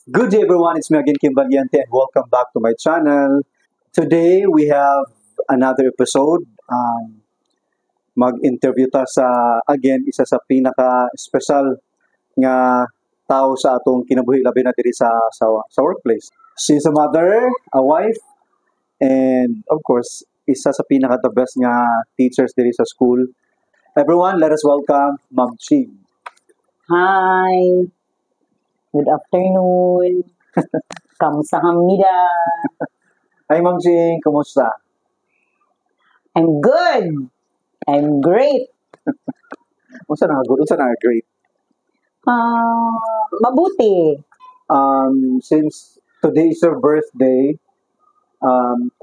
Good day everyone, it's me again Kim Valiente and welcome back to my channel. Today we have another episode. Mag-interview ta sa, again, isa sa pinaka-special nga tao sa atong kinabuhi labi na diri sa workplace. She's a mother, a wife, and of course, isa sa pinaka-the best nga teachers diri sa school. Everyone, let us welcome Ma'am Ching. Hi. Good afternoon. Kamsahamnida. Hi Ma'am Ching, kumusta? I'm good. I'm great. Unsa na good? Unsa na great? Mabuti. Since today is your birthday,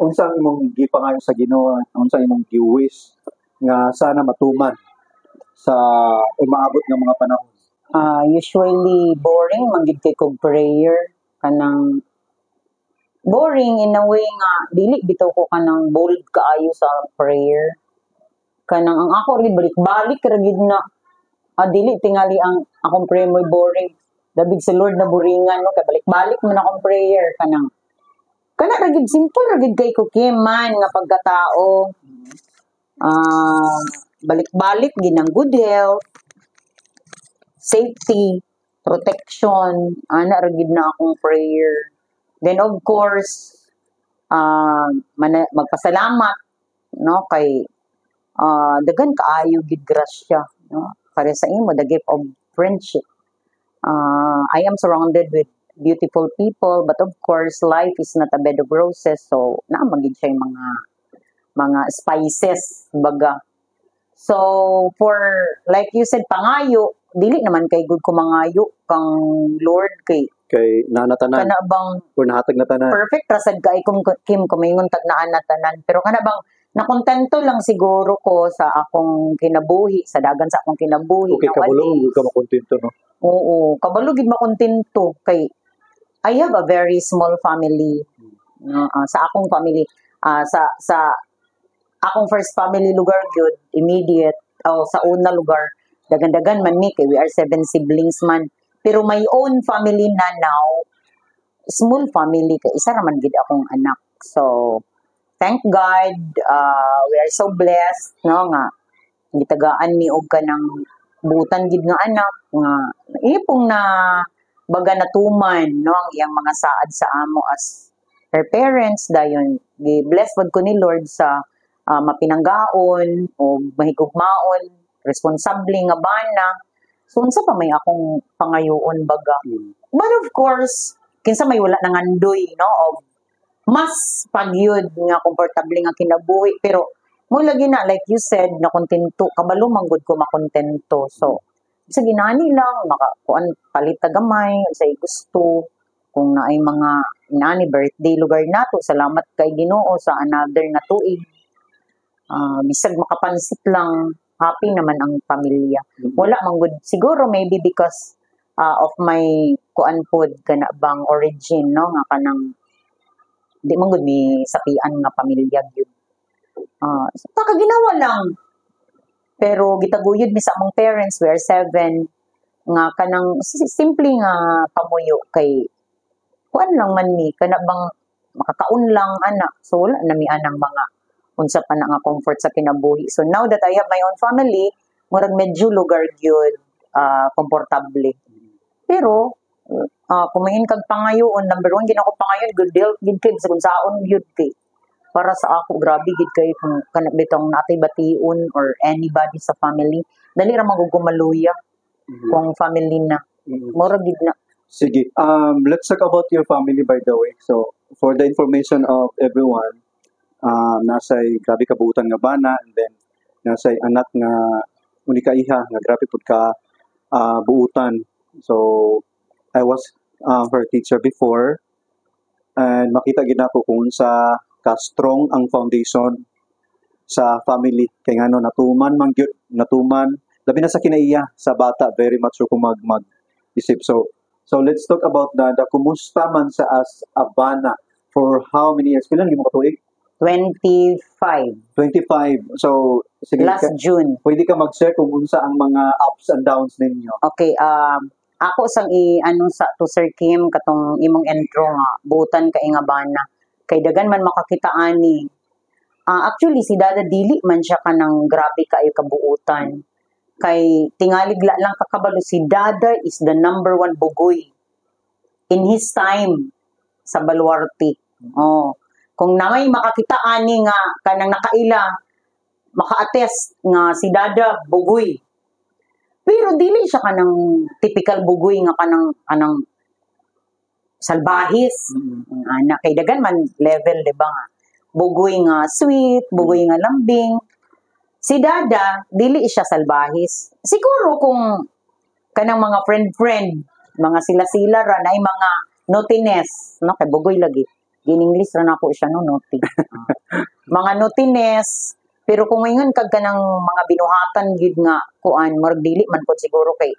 unsa ang imong gipangayo sa Ginoo, unsa imong gi-wish nga sana matuman sa umaabot ng mga panahon? Usually boring manggid kay kog prayer kanang boring in a way nga dili bitaw ko kanang bold kaayo sa prayer. Kanang ang ako rin balik-balik ra gid na dili tingali ang akong prayer mo'y boring. Dabig sa Lord na boringan no kay balik-balik man akong prayer kana ra gid simple ra gid kay ko man nga pagkatao. Balik-balik gid ng good health, safety, protection, ana ra gid na akong prayer. Then of course, magpasalamat no kay daghan kaayo gid grasya no para sa imo the gift of friendship. I am surrounded with beautiful people, but of course life is not a bed of roses, so naa magid siya mga spices baga. So for like you said pangayo, dili naman kay good ko mangayo kang Lord kay Nanatanan kana bang or nahatag na tanan. perfect rasad kay kung Kim kumingon tag naan na tanan, pero kana bang nakontento lang siguro ko sa akong kinabuhi, sa dagan sa akong kinabuhi. Okay, kabalo ka makontento no. Oo, kabalo gid makontento kay I have a very small family. Sa akong family, sa akong first family lugar gyud, immediate sa una lugar, dagan-dagan man mi kay we are 7 siblings man. Pero my own family na now, small family kay isa ra man gid akong anak. So thank God, we are so blessed, no, nga, gitagaan ni og kanang butan gid nga anak, nga, ipong na, baga natuman, no, ang iyang mga saad sa amo as her parents, dayon, blessed pod ko ni Lord sa mapinanggaon, o mahigugmaon, responsable nga bana, so unsa pa may akong pangayoon baga. But of course, kinsa may wala nang andoy, no, of mas pagyud nga komportable nga kinabuhi, pero mo lagi na like you said na kontento kabalo manggod ko makontento. So sa ginani lang makakuan palit ta gamay sa gusto kung naay mga inani birthday lugar nato, salamat kay Ginoo sa another na tuig. Bisag makapansit lang, happy naman ang pamilya. Wala manggod siguro maybe because of my kuan pod kana bang origin, no, nga kanang di man gud mi sapian nga pamilya gyud. Ginawa lang. Pero gitaguyod mi sa among parents, we are 7 nga kanang simple nga pamuyo kay kuan lang man mi kana bang makakaon lang anak. So wala na mi anang mga unsa pa na nga comfort sa kinabuhi. So now that I have my own family, murag medyo lugar gyud komportable. Pero kumain kag pangayoon, number 1 gid ako pangayoon, good health gid kay sa kunsaon gyud kay para sa ako grabe gid kay kung kana bitong natay bation or anybody sa family dali ra magugumaluya kung family na mura gid na. Sige, let's talk about your family by the way. So for the information of everyone, nasay grabe ka buutan nga bana, and then nasay anak nga uni ka iha nga grabe pud ka buutan. So I was her teacher before, and makita gid nako kung sa ka-strong ang foundation sa family kay ngano natuman man gyud, natuman labi na sa kinaiya sa bata, very much ko mag-isip. So let's talk about the kumusta man sa as a bana for how many years? Pilan gimo ka tuig? 25. 25. So, sige, Last June. pwede ka mag-share kung unsa ang mga ups and downs ninyo. Okay, ako sang ano sa to Sir Kim katong imong intro nga butan kay nga bana kay dagan man makakita ani. Actually si Dada dili man siya kanang grabe kaayo kabuutan. Kay tingaligla lang kakabalo si Dada is the number one bugoy in his time sa Baluarte. Oh, kung namay makakita ani nga kanang nakaila maka-attest nga si Dada bugoy. Pero dili siya kanang typical bugoy nga kanang salbahis. Ana kay dagan man level di ba nga. Bugoy nga sweet, bugoy nga lambing. Si Dada dili siya salbahis. Siguro kung kanang mga friend, mga sila-sila ra na mga naughtiness, no kay bugoy lagi. Gin-English ra nako siya no naughty. Mga naughtiness, pero kung ngayon kag kanang mga binuhatan gid nga kuan, murag dili man pod siguro kay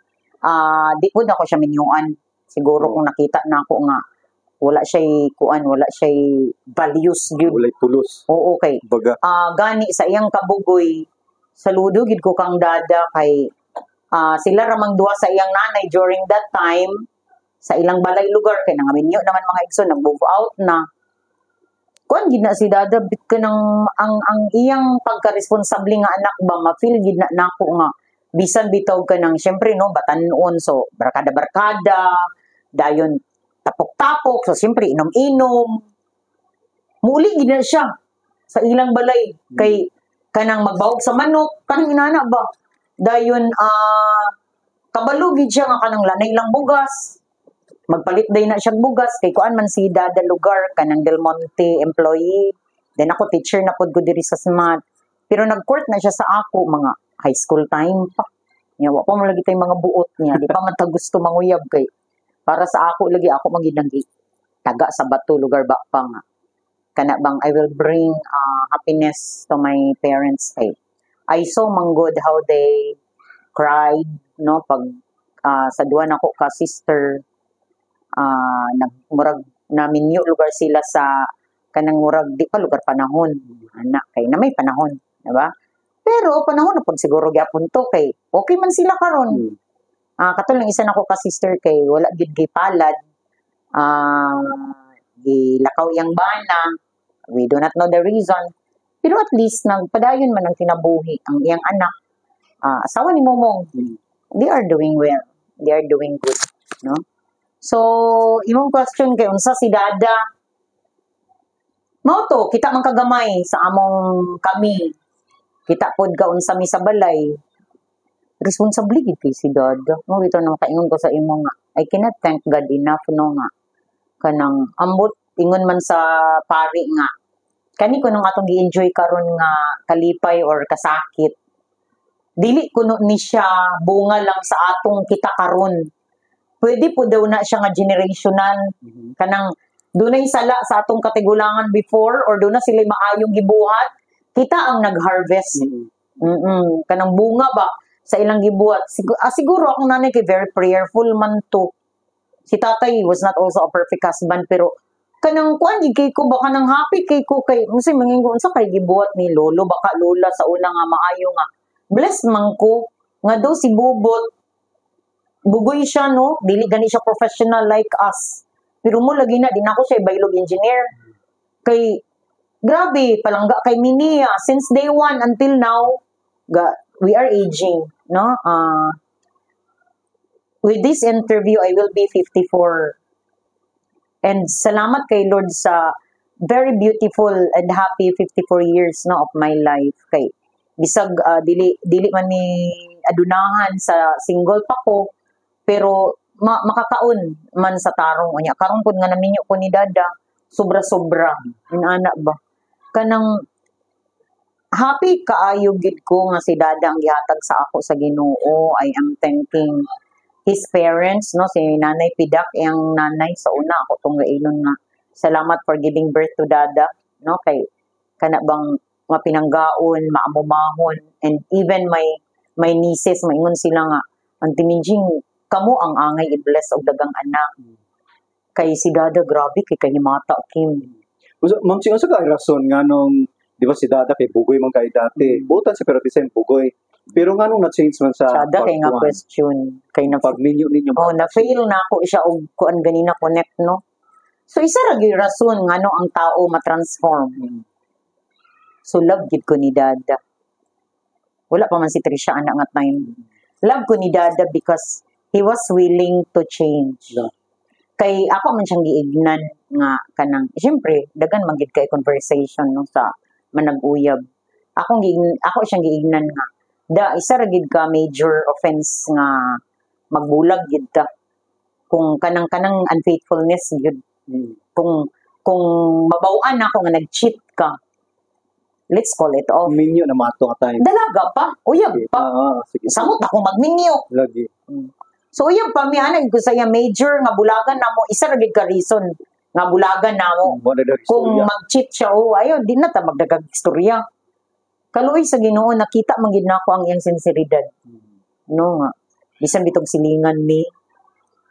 di pod ako siya minyuan. Siguro kung nakita na ako nga wala siya kuan, wala siya values gyud. Walay pulos. Oo kay. Baga. Gani sa iyang kabugoy, saludo gid ko kang Dada kay sila ramang duha sa iyang nanay during that time sa ilang balay lugar kay nangaminyo naman mga igsoon nag-move out na. Kuan gid na si Dada bit ka ng ang iyang pagka-responsable nga anak ba ma-feel gid na nako nga bisan bitaw ka ng syempre no batan-on so barkada dayon tapok-tapok so syempre inom-inom muli gid na siya sa ilang balay kay kanang magbawog sa manok kanang inana ba dayon kabalo gid siya nga kanang lanay lang bugas magpalit day na siyang bugas kay kuan man si Dada lugar kanang Del Monte employee then ako teacher na pod ko diri sa SMAT pero nag-court na siya sa ako mga high school time pa nya wa pa man lagi tay mga buot niya di pa man ta gusto manguyab kay para sa ako lagi ako maginagi taga sa Bato lugar ba pa nga kana bang I will bring happiness to my parents kay I saw manggod how they cried no pag sa duwa nako ka sister nagmurag namin yung lugar sila sa kanang murag di pa lugar panahon anak kay na may panahon di ba pero panahon na pud siguro gyapon to kay okay man sila karon katulong isa nako ka sister kay wala gid gipalad gilakaw yang bana we do not know the reason pero at least nagpadayon man ang kinabuhi ang iyang anak asawa ni Momong they are doing well they are doing good no so imong question kay unsa si Dada mao to kita man kagamay sa among kami kita pod ka unsa mi sa balay responsable gid kay si Dada. No, ito nang kaingon ko sa imo nga. I cannot thank God enough no nga. Kanang ambot ingon man sa pari nga. Kani ko nung atong gi-enjoy karon nga kalipay or kasakit. Dili kuno ni siya bunga lang sa atong kita karon. Pwede po daw na siya nga generational. Kanang dunay sala sa atong katigulangan before or do na sila maayong gibuhat. Kita ang nag-harvest. Kanang bunga ba sa ilang gibuhat. Siguro akong nanay kay very prayerful man to. Si tatay was not also a perfect husband pero kanang kuan kay ko baka nang happy kay ko kay unsay mangingon sa kay gibuhat ni lolo baka lola sa una nga maayo nga. Blessed man ko nga do si Bubot bugoy siya no, dili gani siya professional like us. Pero mo lagi na din ako siya biolog engineer. Kay grabe palangga kay Minia since day one until now we are aging. No, with this interview, I will be 54. And salamat kay Lord sa very beautiful and happy 54 years no of my life. Kay bisag dili man ni adunahan sa single pa ko, pero makakaon man sa tarong unya. Karon pud nga naminyo ko ni Dada, sobra-sobra. Inana ba? Kanang happy kaayo gid ko nga si Dada ang gihatag sa ako sa Ginoo. I am thanking his parents no si Nanay Pidak ang nanay sa una ako tong gainon nga salamat for giving birth to Dada no kay kana bang mapinanggaon maamumahon and even my nieces maingon sila nga Auntie Minjing kamo ang angay i-bless og dagang anak kay si Dada grabe kay kahimata Kim. Ma'am, sa ka rason nga nung di ba si Dada kay bugoy man kay dati. Butan sa pero di sa bugoy. Pero nga nung na-change man sa Sada kay nga pagkuhan, question. Kay na pag-menu ninyo. oh, na-fail na ako siya og kuan ganina connect, no? So, isa ra gyud rason nga no ang tao matransform. Mm. So, love gid ko ni Dada. Wala pa man si Trisha anak nga time. Love ko ni Dada because he was willing to change. Yeah. Kay ako man siyang giignan nga kanang, siyempre, dagan man gid kay conversation no sa manag-uyab. Ako siyang giignan nga isa ra gid ka major offense nga magbulag gid ta. Kung kanang unfaithfulness gid. Mm. Kung mabaw-an ako nga nag-cheat ka, let's call it off. Menu na mato nga time. Dalaga pa, uyab Okay. pa. Sige. Samot ako magminyo. Lagi. So uyab pa mi anay ko saya major nga bulagan namo, isa ra gid ka reason nga bulagan namo. Mo na daw Kung istorya. mag-cheat siya, ayon, di na ta magdagag istorya. Kaluoy sa Ginoo nakita man gid nako ang iyang sinseridad. No nga. Bisan bitong silingan mi.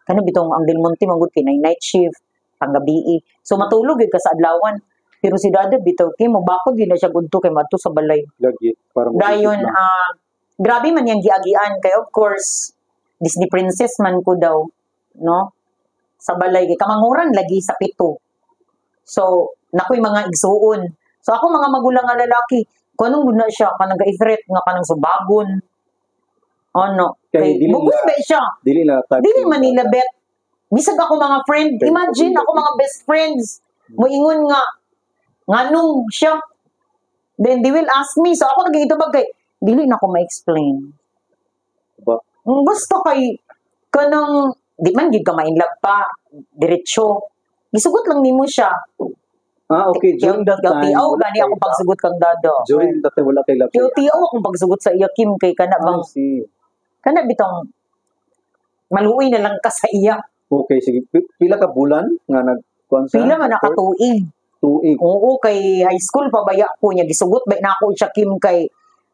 Kano bitong ang Del Monte manggod kay night shift, panggabi. So matulog gid ka sa adlawan. Pero si Dada bitaw kay mabakod gid na siya gudto kay madto sa balay. Lagi. Para Dayon grabe man yang giagian kay of course Disney princess man ko daw, no? Sa balay kay kamanguran lagi sa pito. So nakoy mga igsuon. So ako mga magulang nga lalaki, kanang gud na siya kanang ga-threat nga kanang subagon. Ano? Kay dili bugoy na- ba siya? Dili na type. Dili man nila bet. Bisag ako mga friend, Kay- imagine ako mga best friends. Moingon nga nganong siya. Then they will ask me, so ako nagigitubag kay dili na ako ma-explain. Ba? Basta kay kanang di man gid ka ma-inlove pa diretso. Gisugot lang nimo siya. Okay. During that time. Tiyaw wala gani kay ako love. pagsugot kang Dada. During that time, wala kay love. Tiyaw akong pagsugot sa iya Kim kay kana bang See. kana bitong maluoy na lang ka sa iya. Okay, sige. Pila ka bulan nga nag-kuan sa? Pila man nakatuig. Tuig. Oo, kay high school pabaya ko niya. Gisugot ba na ako siya Kim kay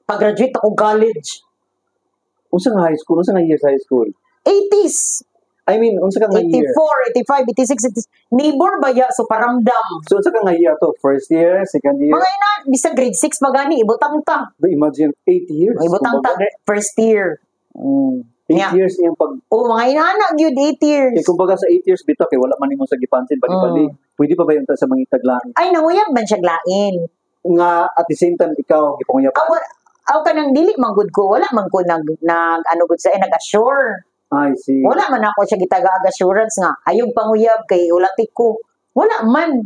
pag-graduate ako college. Unsa nga high school? Unsa nga years high school? 80s. I mean, unsa ka nga year? 84, 85, 86, 86. Neighbor ba ya? So paramdam. So, unsa ka nga year to? First year, second year? Mga ina, bisa grade 6 magani, ibutang ta. Imagine, 8 years. Ibutang ta, first year. 8 Yeah. years niyang pag... Oh, mga inaanak yun, 8 years. Kaya kumbaga sa 8 years bito, kay wala man nimo sa gipansin, bali-bali. Pwede pa ba yung sa mga taglaan? Ay, nanguyab man siya glain. Nga, at the same time, ikaw, gipanguya pa. Aw ka nang dili manggod ko, wala man ko ano gud sa nag-assure. I see. Wala man ako siya gitaga assurance nga ayog panguyab kay ulatik ko. Wala man.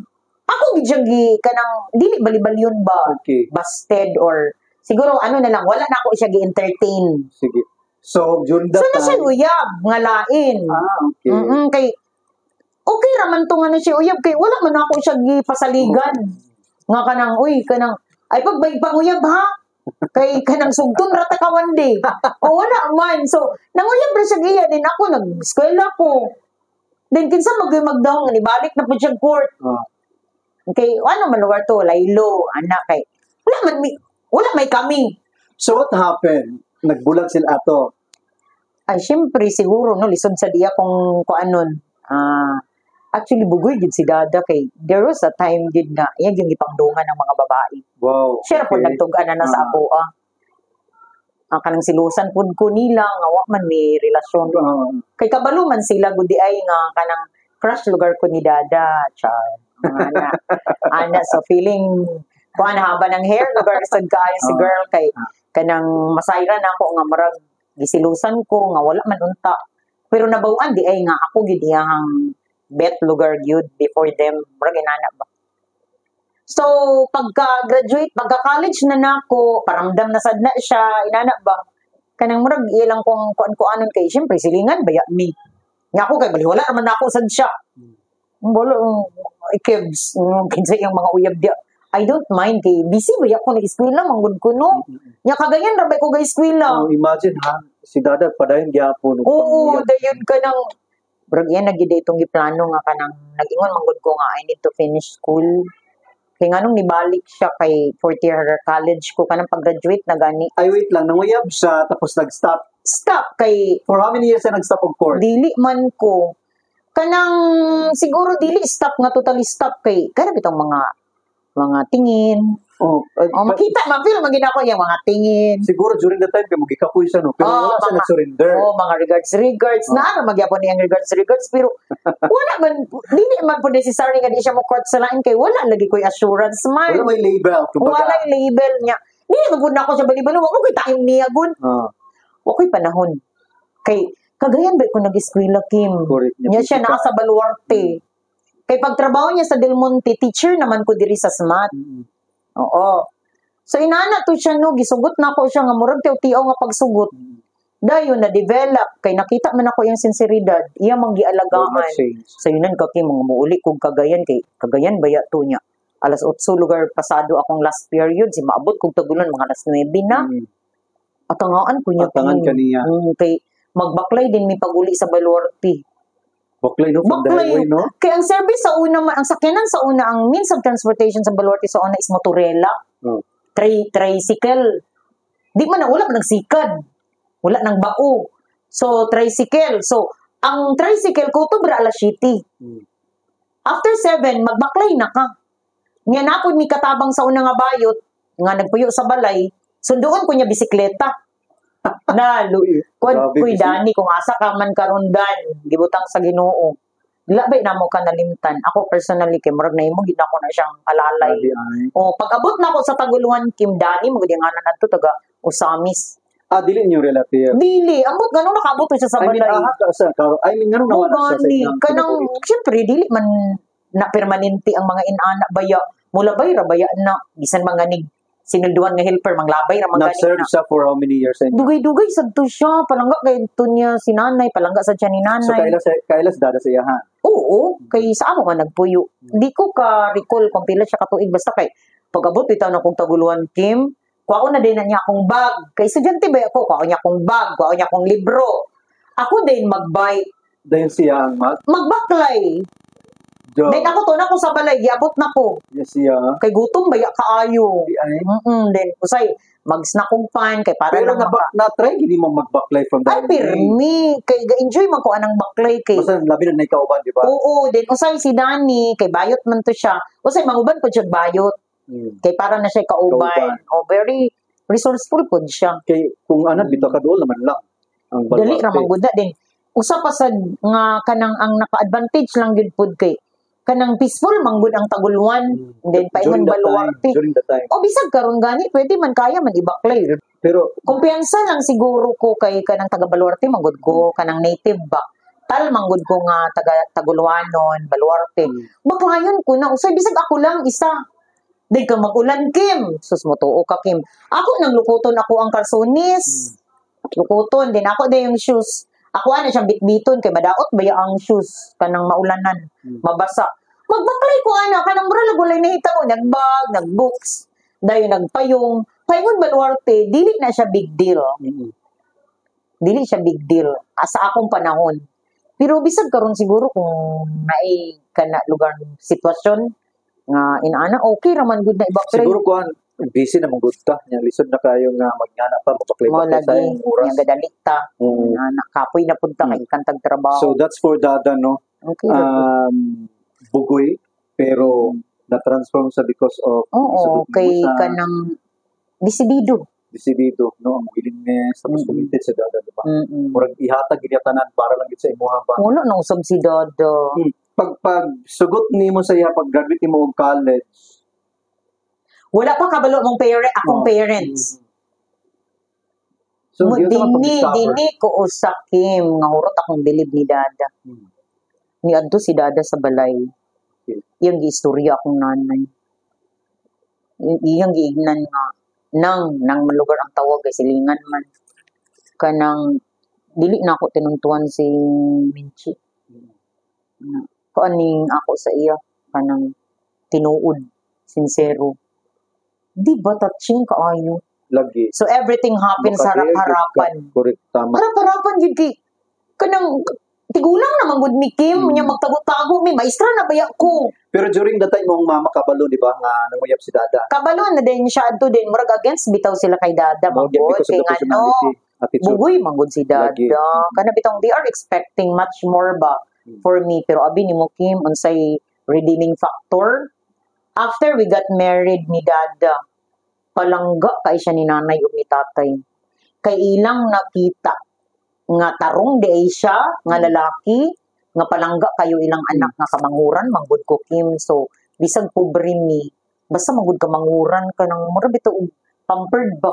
Ako gid siya kanang dili bali-balyon ba? Okay. Busted or siguro ano na lang, wala na ako siya gi-entertain. Sige. So, during that So na siya time... uyab nga lain. okay. Kay okay raman to nga na siya uyab kay wala man ako siya gipasaligan. Nga kanang uy kanang ay pagbayag panguyab ha. Kay kanang sugton rata ka one day. O wala man. So nanguyab ra siya giya din ako nag-eskwela ko. Then kinsa magdaw nga nibalik na po siya court. Ah. Okay, ano man lugar to, laylo, anak kay. Wala may kami. So, what happened? Nagbulag sila ato. Ay, syempre, siguro, no, lisod sa diya kung anon. Actually, bugoy gid si Dada kay there was a time gid na yan yung ipangdungan ng mga babae. Wow. Siya po nagtugan na sa ako, kanang silusan pud ko nila, nga wa man may relasyon. Kay kabalo man sila, gudi ay nga kanang crush lugar ko ni Dada. Char. Ana, so feeling, kung ano haba ng hair, lugar sa guy, si girl, kay kanang masayra na ako nga marag gisilusan ko, nga wala man unta. Pero nabawaan, di ay nga ako gid iyang bet lugar gyud before them, marag inana ba. So, pagka-graduate, pagka-college na nako, paramdam na sad na siya, inana ba. Kanang murag ilang kung kuan-kuanon kay, syempre silingan baya mi. Nga ako kay bali wala naman ako sad siya. Bolo ikebs, kinsa yung mga uyab dia. I don't mind kay busy ba ako nag-eskwela manggod ko no. Nya kagayan ra ba ko ga-eskwela. Imagine ha, si Dada padayon gyapon. Oo, dayon ka nang brag yan nagide itong giplano nga kanang nag-ingon manggod ko nga I need to finish school. Kaya nga nung nibalik siya kay fourth year college ko, kanang pag-graduate na gani. Ay, wait lang. Nanguyab siya, tapos nag-stop. Stop kay, For how many years siya nag-stop of court? dili man ko. Kanang, siguro dili stop nga, totally stop kay, kanang itong mga tingin, Oh, makita, ma-feel, magina ko yung mga tingin. siguro during the time, kaya magikapoy siya, no? Pero wala siya nag-surrender. Mga regards. Na magyapon niyang regards. Pero, wala man, dili man po necessary nga di siya mo court sa lain kay wala lagi ko'y assurance man. Wala may label. Wala yung label niya. Dili man po na ako sa balibalo. Wala ko'y time niya, gun. Wala ko'y panahon. Kay, kagayan ba ko nag-eskwela, Kim? Niya siya nasa Baluarte. Kay pagtrabaho niya sa Del Monte, teacher naman ko diri sa SMAT. Oo. So, inana to siya, no, gisugot na ako siya nga, murag tiyo nga pagsugot. Dayon na develop kay nakita man ako yung sinseridad, iya mang gialagaan. So, yunan ka, Kim, mga muuli kong Cagayan, kay Cagayan baya to niya. Alas 8 lugar pasado akong last period, si maabot kong tagulan, mga alas 9 na. Atangaan ko niya. Atangan ka niya. Kay magbaklay din may paguli sa Baluarte. Baklay, no? From the highway, no? Kaya ang service sa una, ang sakyanan sa una, ang means of transportation sa Baluarte sa una is motorela. Tricycle. Di man na, wala man nagsikad. Wala nang bao. So, tricycle. So, ang tricycle ko to bra alas city. After 7, magbaklay na ka. Nga napod mi katabang sa una nga bayot, nga nagpuyo sa balay, sunduon ko niya bisikleta. Na, kuy Dani, kung asa ka man karundan, gibutang sa Ginoo. Labay na mo ka nalimtan. Ako personally, kay murag na imo, gina ko na siyang alalay. O, pag abot na ako sa Taguluan, Kim Dani, magdiyanganan na to, taga Usamis. Dili niyo relative. Dili, ambot gano'n nakabot siya sa balay. I mean, gano'n nawala siya sa inyo. Kanang, siyempre, dili man na permanente ang mga inana baya. Mula bay, rabaya na, bisan mga sinulduan nga helper, manglabay ra mga nag-serve siya for how many years? Dugay-dugay sa to siya, palangga kay to niya si nanay, palangga sa siya ni nanay. So kailas dada sa iyahan? Oo, kay sa amo man nagpuyo. Di ko ka-recall kung pila siya katuig, basta kay pag-abot bitaw na kong Taguluan, Kim, kuwao na din na niya akong bag. Kay estudyante ba ako, kuwao niya akong bag, kuwao niya akong libro. Ako din mag-bike. Dahil siya ang magbaklay. Then ako to na ko sa balay, giabot na ko. Yes, yeah. Kay gutom baya kaayo. Then usay mag-snack kong pan kay para pero lang na-try hindi mo mag-baklay from that. Ay pirmi kay ga-enjoy man ko anang baklay kay. Basta labi na naikauban, di ba? Oo, then usay si Dani kay bayot man to siya. Usay manguban ko siya bayot. Kay para na siya kauban. Oh, very resourceful pud siya. Kay kung bitaw ka doon naman lang. Ang dali ra magunda din. Usa pa sad nga kanang ang naka-advantage lang gyud pud kay kanang peaceful manggod ang Taguluan, then paingon Baluarte. During the time. O bisag karon gani, pwede man kaya man ibaklay. Pero kumpiyansa lang siguro ko kay kanang taga Baluarte manggod ko kanang native ba. Tal manggod ko nga taga Taguluanon, Baluarte. Baklayon ko na usay bisag ako lang isa. Di ka magulan, Kim. Sus mo tuo ka, Kim. Ako naglukuton ako ang karsonis. Lukuton din ako din yung shoes. Ako ano siyang bitbiton kay madaot baya ang shoes kanang maulanan, mabasa. Magbaklay ko kanang mura lagulay nahita ko nagbag, nagbooks, dayon nagpayong. Paingon Baluarte, dili na siya big deal. Dili siya big deal sa akong panahon. Pero bisag karon siguro kung naay kana lugar sitwasyon nga inaana okay raman gud na ibaklay. Siguro kuan busy na mong gusta niya lisod na kayo nga magnana pa mapaklay sa yung oras nga gadalikta kapoy na punta kay kantag trabaho. So that's for Dada, no? Okay. Bugoy pero na-transform sa because of kay kanang disidido, no? Ang willingness tapos committed sa Dada, diba? Murag ihatag ginyatanan para lang gid sa imuha ba. Wala nang usab si Dada. Pag sugot nimo sa iya pag graduate nimo og college, wala pa kabalo mong akong parents. So, dini ko usakim nga hurot akong bilib ni Dada. Ni adto si Dada sa balay. Iyang giistorya akong nanay. Iyang giignan nga nang malugar ang tawag kay silingan man. Kanang dili na ako tinuntuan si Minchi. Kuaning ako sa iya kanang tinuod, sincero. Di ba touching kaayo? Lagi. So everything happens sa harap-harapan. Correct, tama. Harap-harapan yun kay kanang tigulang naman gud mi Kim, nya magtago-tago mi maestra na baya ko. Pero during the time mong mama kabalo, di ba, nga nanguyap si Dada? Kabalo na din siya adto din murag against bitaw sila kay Dada manggod kay ngano. Bugoy manggod si Dada. Kana bitong they are expecting much more ba for me, pero abi ni mo Kim unsay redeeming factor after we got married ni Dada, palangga kay siya ni nanay ug ni tatay. Kay ilang nakita nga tarong di siya nga lalaki nga palangga kayo ilang anak nga kamanguran manggod ko Kim. So bisag pobre mi basta manggod ka manguran ka nang mura bitaw pampered ba.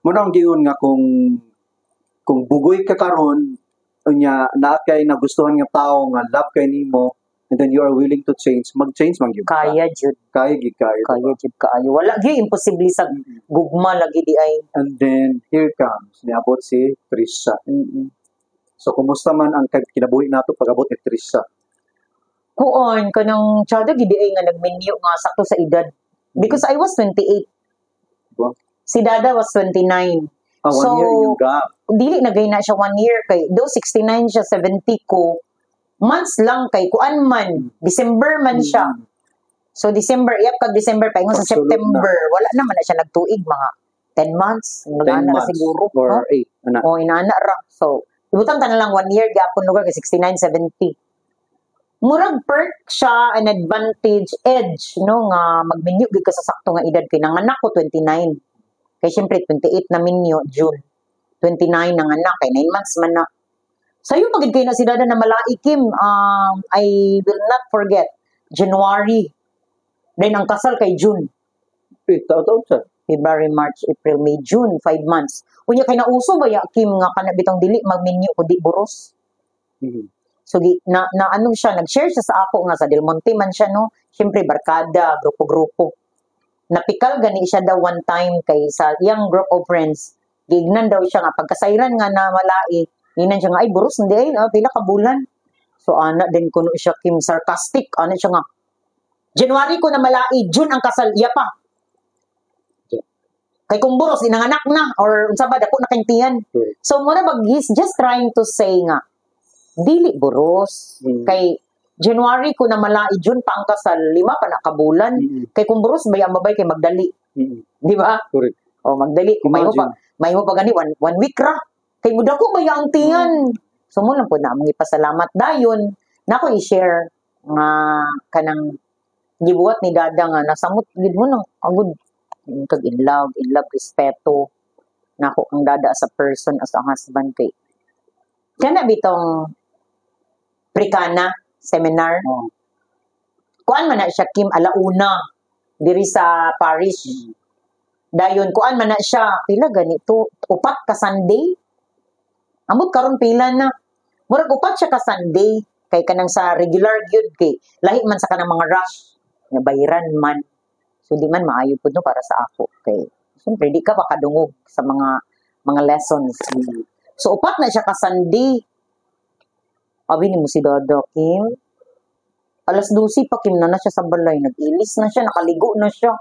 Muna ang giyon nga kung bugoy ka karon unya na kay nagustuhan nga tao nga love kay nimo and then you are willing to change, mag-change man gyud. Kaya jud. Kaya gid kayo. Kaya jud kaayo. Wala gyud imposible sa gugma lagi di ay. And then here comes niabot si Trisha. So kumusta man ang kinabuhi nato pag-abot ni Trisha? Kuon kanang tsada gid ay nga nagminyo nga sakto sa edad. Because I was 28. Wow. Si Dada was 29. 1 year yung gap. Dili na gay na siya 1 year kay do 69 siya 70 ko. Months lang kay kuan man December man siya. So December kag December pa ingon sa Absolute September wala naman na siya nagtuig mga 10 months. 10 months siguro or 8 ana. O inaana ra. So ibutang ta na lang 1 year gyapon lugar kay 69 70. Murag perk siya an advantage edge no nga magminyo gid ka sa sakto nga edad kay nanganak ko 29. Kay syempre 28 na minyo June. 29 nang anak kay 9 months man na. Sayo pagid kay na si Dada na malai Kim, I will not forget January. Then ang kasal kay June. Taon siya. February, March, April, May, June, 5 months. Unya kay nauso ba ya Kim nga kana bitong dili magminyo kundi buros. So na ano siya nag-share siya sa ako nga sa Del Monte man siya no. Syempre barkada, grupo-grupo. Napikal gani siya daw one time kay sa young group of friends. Gignan daw siya nga pagkasayran nga na malai. Ninan siya nga ay buros hindi ay pila ka bulan. So ana din kuno siya Kim sarcastic ana siya nga. January ko na malai, June ang kasal iya pa. Kay kung buros inanganak na or unsa ba dako na kay tiyan. So muna bag he's just trying to say nga dili buros kay January ko na malai, June pa ang kasal, 5 pa na kabulan. Kay kung buros baya mabay kay magdali. Di ba? Correct. O magdali kung may mo pa gani one week ra. Kay muda ko baya ang tiyan. So mo lang po na mga ipasalamat dayon nako i-share nga kanang gibuhat ni Dada nga nasamot gid mo nang agud kag in love, respeto nako ang Dada as a person, as a husband kay kana bitong Prikana seminar. Kuan man na siya Kim alauna diri sa parish. Dayon kuan man na siya pila ganito 4 ka Sunday. Ambot karon pila na. Murag 4 siya ka Sunday kay kanang sa regular gyud kay lahi man sa kanang mga rush nga bayaran man. So di man maayo pud no para sa ako kay syempre di ka makadungog sa mga lessons. So 4 na siya ka Sunday. Abi ni mo si Dada Kim. Alas 12 pa Kim na siya sa balay. Nag-ilis na siya, nakaligo na siya.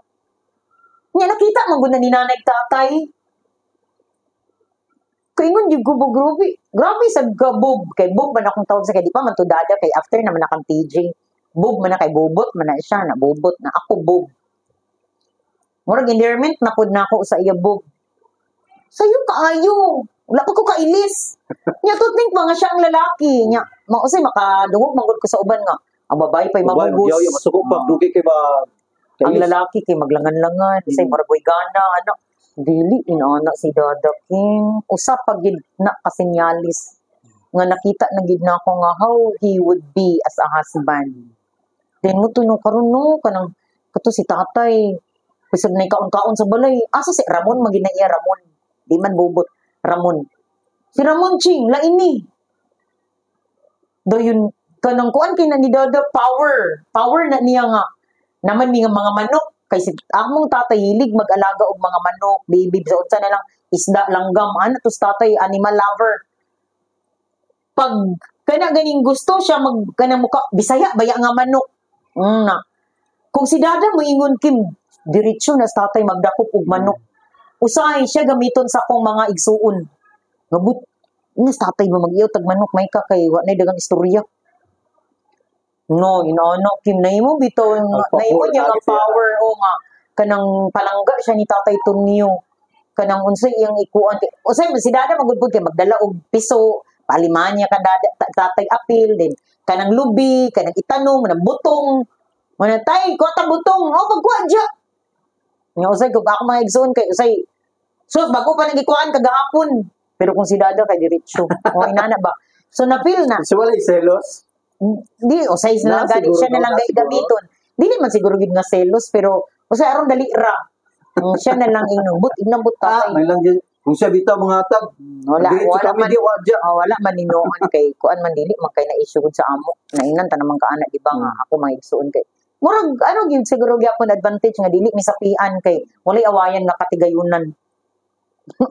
Nga nakita man gud na ni nanay tatay. Kay ingon di ko grabe sa Bob. Kay Bob man akong tawag sa kay di pa man to Dada kay after naman akang TJ. Bob man na kay Bobot man na siya na Bobot na ako Bob. Murag endearment na pud nako sa iya Bob. Sayo kaayo. Wala pa ko kailis. Nya to think mga siya ang lalaki nya. Mausay makadungog manggod ko sa uban nga. Ang babae pa'y mamubos. Yaw masuko pa dugi kay ba. Ang lalaki kay maglangan-langan, say maraboy gana anak. Dili inaana si Dada King. Usa pa gid na kasinyalis nga nakita na gid na ako nga how he would be as a husband. Then mo tuno karon no kanang kato si tatay. Bisag nay kaon-kaon sa balay. Asa si Ramon magina iya Ramon. Di man Bobot. Ramon. Si Ramon Ching laini. Do yun kanang kuan kay na ni Dada power na niya nga naman mi nga mga manok kay si among tatay hilig mag-alaga og mga manok baby sa unsa na lang isda langgam ana to tatay animal lover pag kana ganing gusto siya mag kanang muka Bisaya baya nga manok na kung si Dada mo ingon Kim diretso na sa tatay magdakop og manok usahay siya gamiton sa akong mga igsuon ngabut nga tatay mo mag-iyo tag manok may ka kay wa nay dagang istorya. No, inaano Kim na imo bitaw na imo niya nga power o nga kanang palangga siya ni Tatay Tonyo. Kanang unsay iyang ikuan unsay si Dada magudpod kay magdala og piso, palimanya ka Dada Tatay apil din kanang lubi, kanang itanong, kanang butong. Mana tay, ko ta butong. Oh, magkuha dya. Nga usay kung ako mga igsoon kay usay. So bago pa nagikuan kagahapon. Pero kung si Dada kay diretso. O inana ba? So napil na. So walay selos. Di usay na lang gani Siguro, siya na lang siguro. gamiton. Dili man siguro gid nga selos pero usay aron dali ra. Siya na lang inubot, inabot ta. May lang yun. Kung siya bitaw mga tag. Wala, diretso wala kami man. di wadya. Wala man ninuon kay kuan man dili man kay na-issue gud sa amo. Nainan ta naman kaana di ba nga ako maigsuon kay. Murag ano gyud siguro gyapon advantage nga dili misapian kay walay awayan nga katigayunan.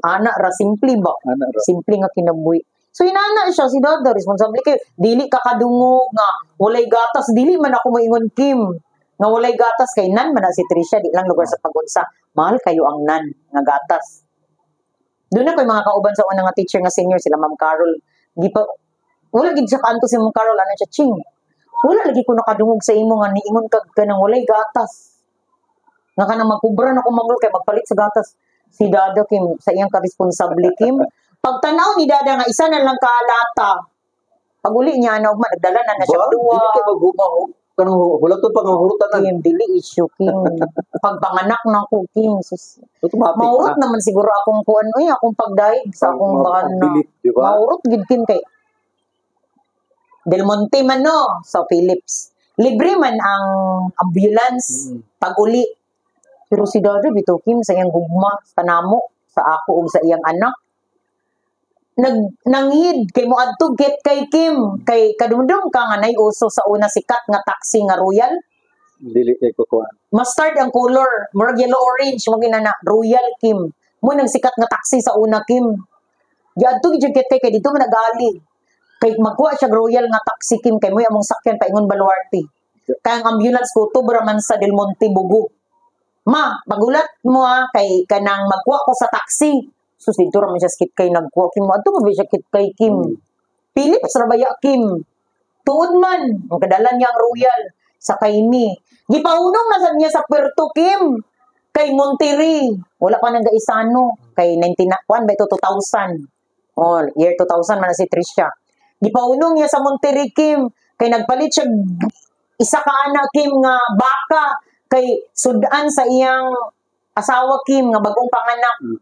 Ana ra simple ba? Ana ra. Simple nga kinabuhi. So inana siya si Dada responsable kay dili ka kadungog nga walay gatas dili man ako moingon Kim nga walay gatas kay nan man na si Trisha di lang lugar sa pagunsa. Mahal kayo ang nan nga gatas. Doon na ko'y mga kauban sa unang nga teacher nga senior sila Ma'am Carol. Di pa wala gid siya kanto si Ma'am Carol ana siya ching. Wala lagi ko nakadungog sa imo nga niingon kag kanang walay gatas. Nga kanang magkubra na ko maglo kay magpalit sa gatas. Si Dada Kim sa iyang ka-responsable Kim. Pagtanaw ni Dada nga isa na lang kalata. Pag uli niya na ugma nagdala na siya duwa. Dili kay maghumaw. Kanang hulaton pa nga hurutan na. Kim dili issue Kim. Pagpanganak na ko Kim. Sus. Automatic Maurot na. naman siguro akong kuan oy akong pagdaig sa akong baka na. Bilit, di ba? Maurot gid Kim kay Del Monte man no sa Philips. Libre man ang ambulance pag uli. Pero si Dada bitaw Kim sa iyang gugma sa kanamo sa ako ug sa iyang anak. Nangid kay mo adto get kay Kim kay kadumdum ka nga nay uso sa una sikat nga taxi nga Royal. Dili kay kukuan. Mustard ang color, murag yellow orange mo ginana Royal Kim. Mo nang sikat nga taxi sa una Kim. Giadto gid kay kay dito man nagali. Kay magkuha siya Royal nga taxi Kim kay mo among sakyan paingon Baluarte. Kay ang ambulance ko to man sa Del Monte Bugo. Ma, magulat mo kay kanang magkuha ko sa taxi. Sus dito ra man siya skit kay nagkuha Kim. Adto ba siya kit kay Kim? Philips ra baya Kim. Tuod man ang kadalan niya ang Royal sa Kaini. Gipaunong na sad niya sa Puerto Kim. Kay Monterrey. Wala pa nang gaisano. Kay 1991 ba ito 2000. Oh, year 2000 man na si Trisha. Gipaunong niya sa Monterrey Kim. Kay nagpalit siya isa ka anak Kim nga baka kay sudan sa iyang asawa Kim nga bagong panganak.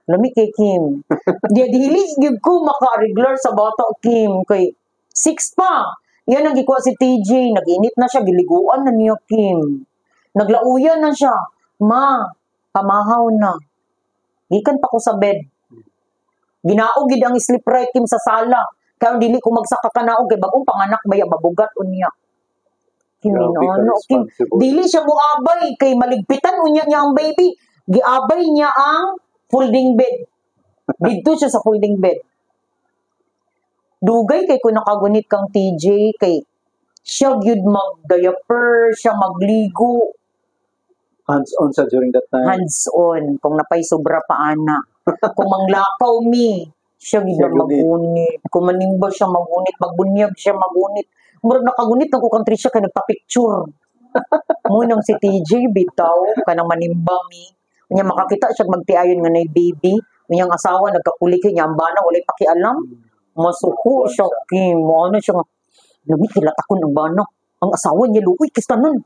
Lami kay Kim. Di dili gyud ko maka-regular sa bata Kim kay 6 pa. Yan ang gikuha si TJ, nag-init na siya, giliguan na niya Kim. Naglauyan na siya. Ma, pamahaw na. Gikan pa ko sa bed. Ginaog gid ang sleep right Kim sa sala. Kaya dili ko magsaka kanaog kay bagong panganak baya mabugat unya. Kim Grabe ka ano Kim. responsible. Dili siya muabay kay maligpitan unya niya ang baby. Giabay niya ang folding bed. Dito siya sa folding bed. Dugay kay kung nakagunit kang TJ kay siya gyud mag-diaper, siya magligo, Hands-on sa during that time. hands-on kung napay sobra pa ana. Kung manglakaw mi, siya gyud Siya na magunit. Kung manimba siya magunit, magbunyag siya magunit. Murag nakagunit ng country siya kay nagpa-picture. Munang si TJ bitaw kanang manimba mi. Unya makakita siya magtiayon nga nay baby. Unyang asawa nagkakulik niya ang bana walay pakialam. Masuko siya Kim. Ano siya nga, lami kilatakon ang bana. Ang asawa niya luoy kista nun.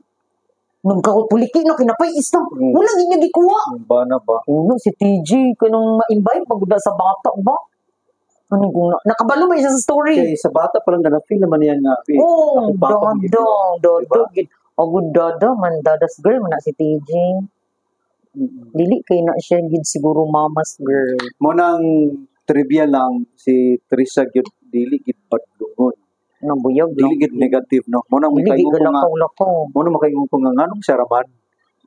Nagkakapuliki na kinapay isa. Wala niya gikuha. Ba na ba? Uno si TJ kanang ma-invite maguda sa bata ba? Ano kung nakabalo ba siya sa story? Kay sa bata pa lang na feel naman yan nga. Oh, Ako bata, hindi dada, Diba? gid. Agud dada man dadas girl man na si TJ. Dili kay na siya gid siguro mama's girl. Mo nang trivia lang si Trisha gyud dili gid padlungon. Nabuyag Dili lang. gid negative no. Mo nang Dili makaingon gid ko nga. lakaw-lakaw. Mo nang makaingon ko nga nganong siya raman.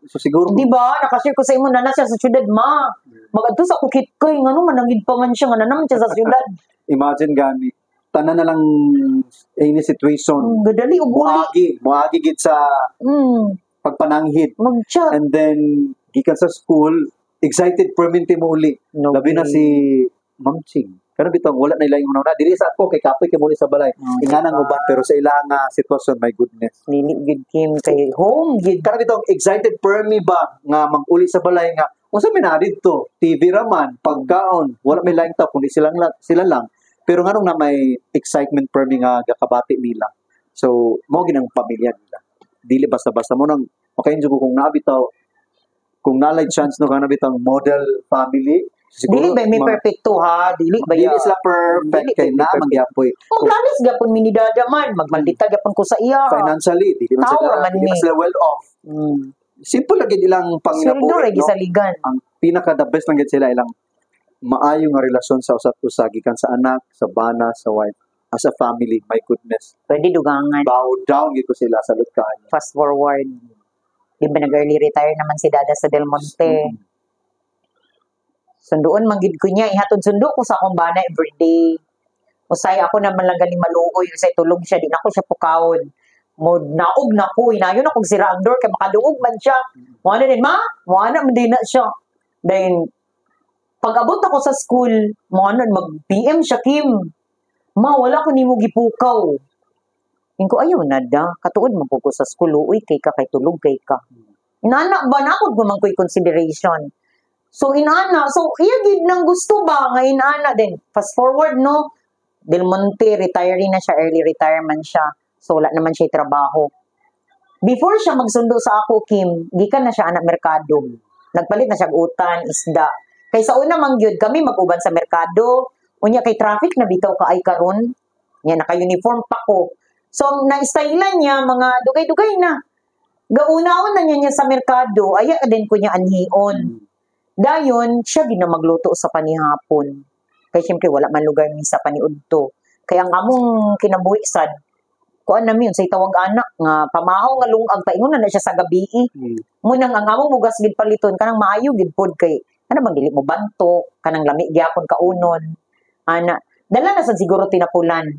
So siguro Di ba? Nakashare ko sa imo na siya sa syudad, ma. Magadto sa kukit ko, ngano manangid pa man siya, nga naman siya sa syudad. imagine gani tanan na lang any situation. Gadali, uguli. Moagi gid sa pagpananghid. Mag-chat. And then gikan sa school excited permanente mo uli. No Labi na way. si Ma'am Ching. Pero bitong wala na ilang una. Dili sa ako kay kapoy kay muli sa balay. Inganang uban pero sa ilang sitwasyon my goodness. Nili gid Kim kay home gid. Kana bitong excited permi ba nga mag-uli sa balay nga unsa may na dito? TV raman, pagkaon, wala may laing ta kundi sila lang. Pero nganong na may excitement permi nga gakabati nila. So mo ginang pamilya nila. dili basta-basta mo nang makainjo ko kung nabitaw kung nalay chance no kana bitang model family Dili ba may perfecto ha? Dili ba dili ya? sila perfect Dili kay ba na perfect? magyapoy Maglalis gapon mini dada man, magmaldita gapon ko sa iya. financially dili man Tao sila raman dili man ni. sila well off. Simple lagi ilang Sweldo panginabuhi ra no. gisaligan. Ang pinaka the best lang gid sila ilang maayo nga relasyon sa usat usa gikan sa anak, sa bana, sa wife, as a family. My goodness. Pwede dugangan. Bow down gid ko sila sa kayo. Fast forward. Di ba nag-early retire naman si Dada sa Del Monte? Sunduon manggid ko niya, ihatod sundo ko sa akong bana everyday. Usay ako naman lang galing maluoy, usay tulog siya, di na ako siya pukawon. Mo naog na ko, inayon akong sira ang door, kaya makaluog man siya. Muna din, ma, muna man din na siya. Then, pag abot ako sa school, muna mag-PM siya, Kim. Ma, wala ko ni mo gipukaw. Ko ayaw na da, katuod mo ko sa school, uy, kay ka, kay tulog kay ka. Inana ba na ako naman ko'y consideration. So, inana. So, iya gid nang gusto ba nga inana din. Fast forward, no? Del Monte, retiree na siya, early retirement siya. So, wala naman siya trabaho. Before siya magsundo sa ako, Kim, gikan na siya anak merkado. Nagpalit na siya utan, isda. Kay sa una mangyud kami mag-uban sa merkado. Unya kay traffic na bitaw ka ay karon. Nya naka-uniform pa ko. So, na-stylean niya, mga dugay-dugay na. Gaunaon na niya sa merkado, aya din ko niya anhion. Dayon, siya din na magluto sa panihapon. Kaya siyempre, wala man lugar ni sa paniudto. Kaya ang among kinabuhi sad, kuan namin, sa itawag anak, nga pamahaw nga lungag, paingon na siya sa gabi. Munang ang among mugas gid paliton, kanang maayo gid pod kay, kanang bang dili mo banto, kanang lami gyapon kaunon. Ana, dala na sad siguro tinapulan.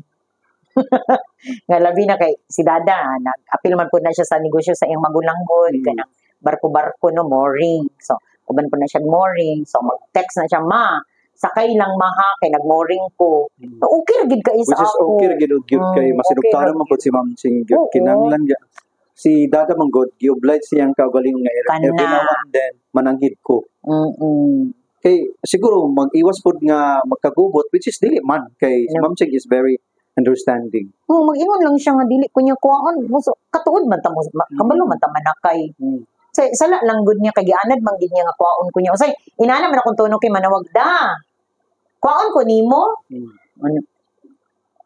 Nga labi na kay si Dada, nag-apil man po na siya sa negosyo sa iyang magulanggod, kanang barko-barko no, mooring. So, uban po na siya mooring. So, mag-text na siya, ma, sakay lang maha, kay nag-mooring ko. So, okay gid kay sa Which is ako. okay gid gyud kay masidugtaran man pud si Ma'am Ching gyud Oo. kinanglan gyud. Si Dada man good, gi-oblige siyang kagaling nga every Kana. now and then mananghid ko. Mm-mm. Kay siguro mag-iwas pod nga magkagubot which is dili man kay si Ma'am Ching is very understanding. Mag-ingon lang siya nga dili ko niya kuhaan. So, katuod man ta mo, kabalo man ta manakay. Sala lang gud niya kay gianad man gid niya nga kuhaon ko niya. Usay inana man akong tuno kay manawag da. Kuhaon ko nimo. Ano?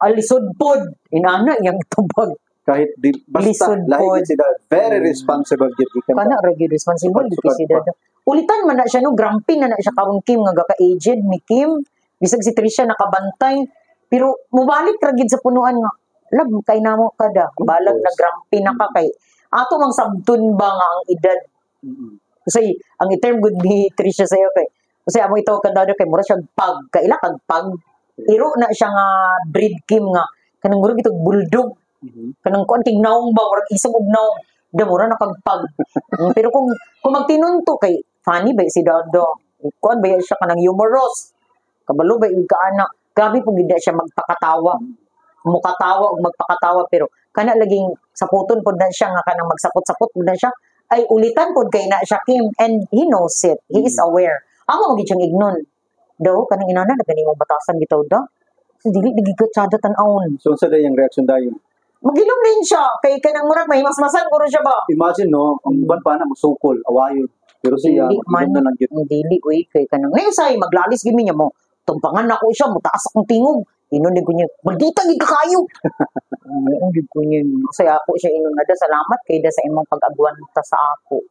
Alisod pod. Inana yang tubag. Kahit di, basta Lisod lahi pod. gid sila very responsible gid gikan Kana ra gyud responsible Sukad-sukad gid si pa. Dada. Ulitan man na siya no, gramping na siya karon Kim nga gaka-aged mi Kim. Bisag si Trisha nakabantay. Pero mubalik ra gid sa punuan nga. Lab kay namo kada. Balag na gramping na ka kay ato mang sabtun ba nga ang edad. Kasi ang term good ni Trisha sayo kay kasi amo ito kadado kay mura siya pag kaila kag pag iro na siya nga breed Kim nga kanang mura gitog bulldog kanang kuan tignaong ba mura isog og naong da mura na kag pag. Pero kung magtinunto kay funny ba si Dodo kuan ba siya kanang humorous kabalo ba yung kaana grabe po gid siya magpakatawa mukatawa ug magpakatawa pero kana laging saputon pod na siya nga kanang magsapot-sapot pod na siya ay ulitan pod kay na siya Kim and he knows it he is aware amo magid siyang ignon daw kanang inana na gani mo batasan bitaw da so dili digikatsada tan-awon So sa yung reaction dayon. magilom rin siya kay kanang murag may masmasan ko rin siya ba Imagine no, ang uban pa na masukol, awayon. Pero siya dili man na lang gyud. dili uy kay kanang naysay maglalis gimi niya mo tumpangan ako siya mutaas akong tingog inon din ko niya maldita gid ka kayo inon gid ko niya say ako siya inon na da salamat kay da sa imong pag-agwanta sa ako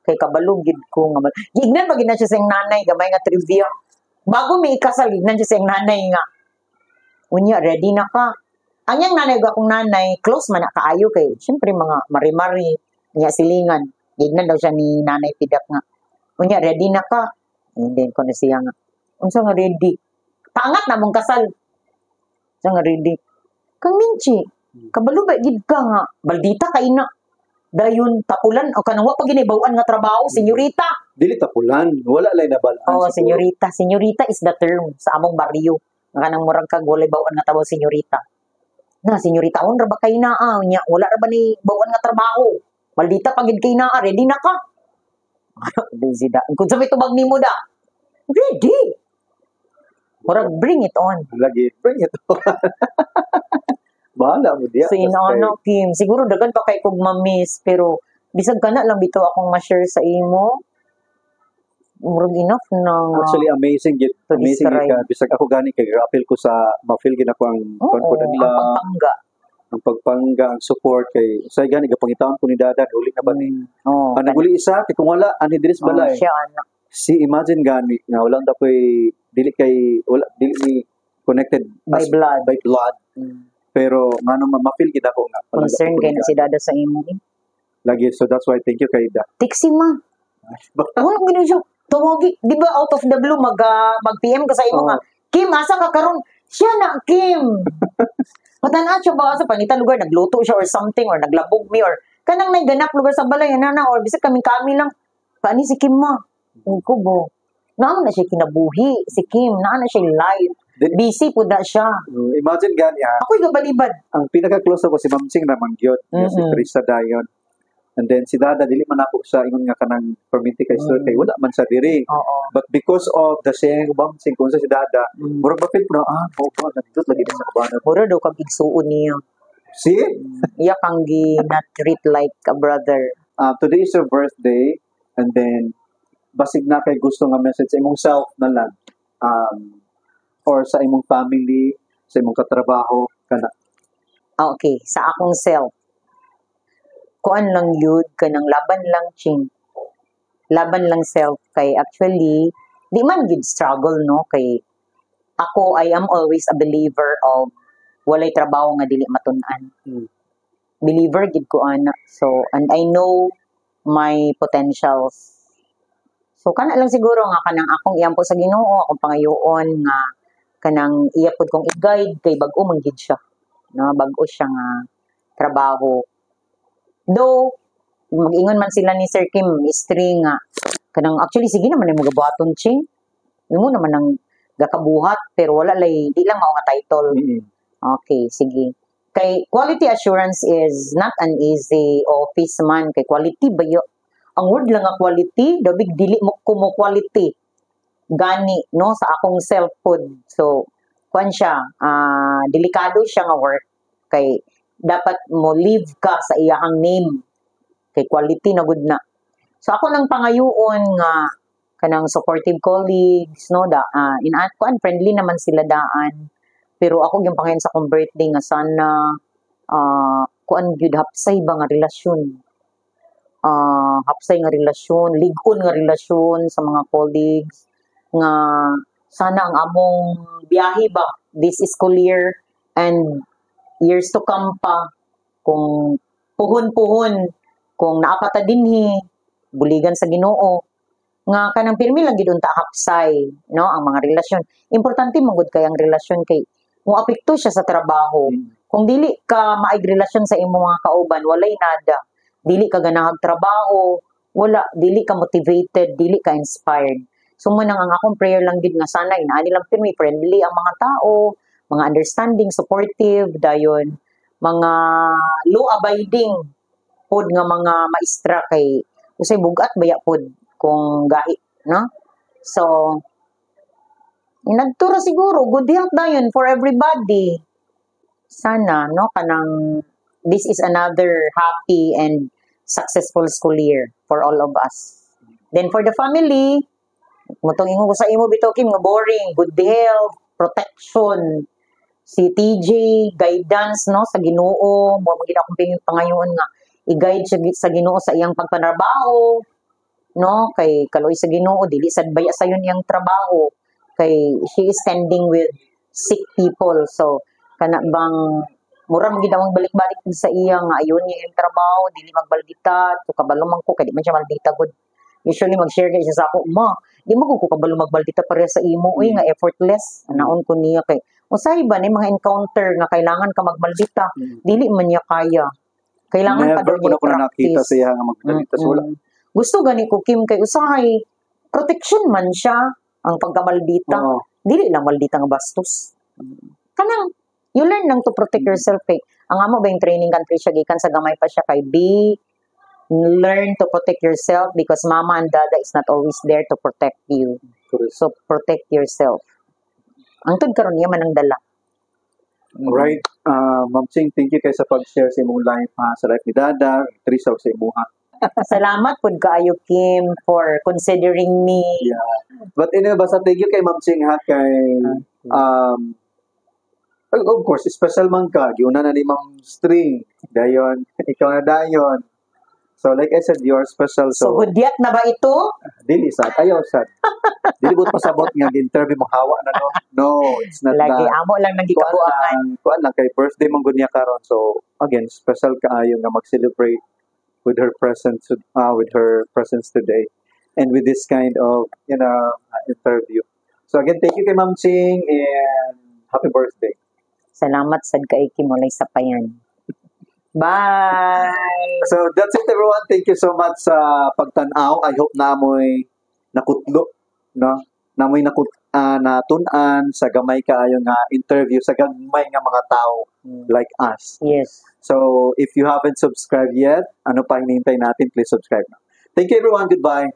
kay kabalo gid ko nga gignan pag na siya sa iyang nanay gamay nga trivia bago may ikasal gignan siya sa iyang nanay nga unya ready na ka ang yang nanay ko akong nanay close man na kaayo kay syempre mga mari-mari niya silingan gignan daw siya ni nanay pidak nga unya ready na ka hindi ko na siya nga unsa nga ready pangat na mong kasal unsa nga ready kang minchi kabalo ba gid ka nga baldita kay na dayon tapulan o kanang wa pa ginibaw-an nga trabaho senyorita Dili tapulan, wala lay nabalaan. oh siguro. senyorita is the term sa among baryo nga kanang murag kag walay baw-an nga trabaho senyorita na senyorita on ra ba kay naa nya wala ra ba ni baw-an nga trabaho maldita pagid kay naa ready na ka busy da kung sa may tubag nimo da ready murag bring it on Lagi, bring it on. Bahala mo diya. So, inaano, Kim, siguro dagan pa kay kog ma-miss, pero bisag ka na lang bito akong ma-share sa imo. Murag enough na nga. Actually, amazing yun. To Amazing yun describe. ka. Bisag ako gani kay appeal ko sa ma-feel gina ko ang Oo, confident ang nila, pagpangga. ang pagpangga, ang support kay sa gani gapangitaon ko ni Dada huli na ba ni. Oo, Ang naguli isa kay kung wala ani diris balay. siya, anak. Si imagine gani nga wala da koy dili kay wala dili ni connected By blood. by blood. Pero ngano ma-feel gid ako nga. Concern kay na si Dada sa imo. Lagi, so that's why thank you kay Da. Tiksi ma. Wala ko siya. Tawagi. Di ba out of the blue mag-PM ka sa imo Oo. nga. Kim, asa ka karon? Siya na, Kim. Matanan siya ba sa panita lugar, nagluto siya or something, or naglabog mi, or kanang nagganap lugar sa balay, na, or bisag kami lang. Paani si Kim ma? Ang kubo. Naan na siya kinabuhi. Si Kim, naan na siya live. Busy po na siya. Imagine gani ha. Ako'y gabalibad. Ang pinaka-close ako si Ma'am Sing Ramang gyud, si Teresa Dayon. And then si Dada dili man ako sa ingon nga kanang permiti kay story kay wala man sa diri. Oo. But because of the saying of Ma'am Sing kung sa si Dada, murag ba feel ko na oo ba nandito lagi din sa kabanan. Mura daw kag igsuon niya. See? Iya kang not treat like a brother. Today is your birthday and then basig na kay gusto nga message sa imong self na lang. Or sa imong family, sa imong katrabaho kana. Okay, sa akong self. Kuan lang yun, kanang laban lang ching. Laban lang self kay actually di man gid struggle no kay ako I am always a believer of walay trabaho nga dili matun-an. Believer gid ko ana. So and I know my potentials. So kana lang siguro nga kanang akong iyampo sa Ginoo, akong pangayoon nga kanang iya pod kong i-guide kay bag-o man gid siya. No, bag-o siya nga trabaho. Though, mag-ingon man sila ni Sir Kim, mystery nga, kanang actually, sige naman yung magabuhaton, Ching. Yung mo naman ang gakabuhat, pero wala lay, di lang ako nga title. Okay, sige. Kay quality assurance is not an easy office man. Kay quality ba yun? Ang word lang nga quality, dabig dili mo kumo quality. Gani, no, sa akong self-food. So, kuan siya, delikado siya nga work. Kay, dapat mo live ka sa iyang name kay quality na good na. So ako nang pangayoon nga kanang supportive colleagues no kuan friendly naman sila daan. Pero ako yung pangayon sa akong birthday nga sana kuan gyud hapsay ba nga relasyon. Hapsay nga relasyon, lig-on nga relasyon sa mga colleagues nga sana ang among biyahe ba this school year and years to come pa, kung puhon-puhon, kung naapata dinhi, buligan sa Ginoo, nga kanang pirmi lang gid unta hapsay, no, ang mga relasyon. Importante magud kay ang relasyon kay mo apekto siya sa trabaho. Kung dili ka maayg relasyon sa imong mga kauban, walay nada. Dili ka ganahag trabaho, wala, dili ka motivated, dili ka inspired. So man ang akong prayer lang gid nga sana inaani lang pirmi friendly ang mga tao, mga understanding, supportive, dayon, mga law-abiding pod nga mga maestra kay usay bugat baya pod kung gahi, no? So, nagtura siguro, good health dayon for everybody. Sana, no? Kanang, this is another happy and successful school year for all of us. Then for the family, mutong ingon ko sa imo bitaw Kim nga boring, good health, protection, si TJ, guidance no sa Ginoo, mo magid akong pangayoon nga i-guide siya sa Ginoo sa iyang pagpanarbaho, no, kay kaloy sa Ginoo dili sad baya sa yun iyang trabaho kay she is standing with sick people. So kana bang mura magid ang balik-balik sa iya nga ayon niya iyang trabaho dili magbaldita to kabalo man ko kay di man siya maldita gud. Usually mag-share kay siya sa ako, ma, di mo ko kabalo magbaldita pareha sa imo nga effortless. Naon ko niya kay usay ba ni mga encounter nga kailangan ka magmaldita, dili man niya kaya. Kailangan pa daw niya ko na nakita practice. siya nga magmaldita so wala. Gusto gani ko Kim kay usahay protection man siya ang pagkamaldita. Dili lang maldita nga bastos. Kanang you learn lang to protect yourself kay ang amo ba yung training country siya gikan sa gamay pa siya kay learn to protect yourself because mama and dada is not always there to protect you. So protect yourself. Ang tud karon niya man ang dala. Alright. Ma'am Ching, thank you kay sa pag-share sa imong life ha, sa life ni Dada, Trisaw sa imuha. Salamat pud kaayo Kim for considering me. Yeah. But anyway, basta thank you kay Ma'am Ching ha, kay of course, special man ka. Giuna na ni Ma'am String. Dayon, ikaw na dayon. So like I said, you're special. So So, hudyat na ba ito? dili sad, ayaw sad. Dili bud pasabot nga interview mo hawa na no. No, it's not Lagi that. amo lang nang gikabuangan. Kuan lang kay birthday man gud niya karon. So again, special kaayo nga mag-celebrate with her presence today and with this kind of interview. So again, thank you kay Ma'am Ching and happy birthday. Salamat sad kay Kim walay sapayan. Bye. So that's it everyone. Thank you so much sa pagtan-aw. I hope na mo'y nakutlo, no? Na mo'y natun-an sa gamay kaayo nga interview sa gamay nga mga tao like us. Yes. So if you haven't subscribed yet, ano pa hinihintay natin? Please subscribe na. Thank you everyone. Goodbye.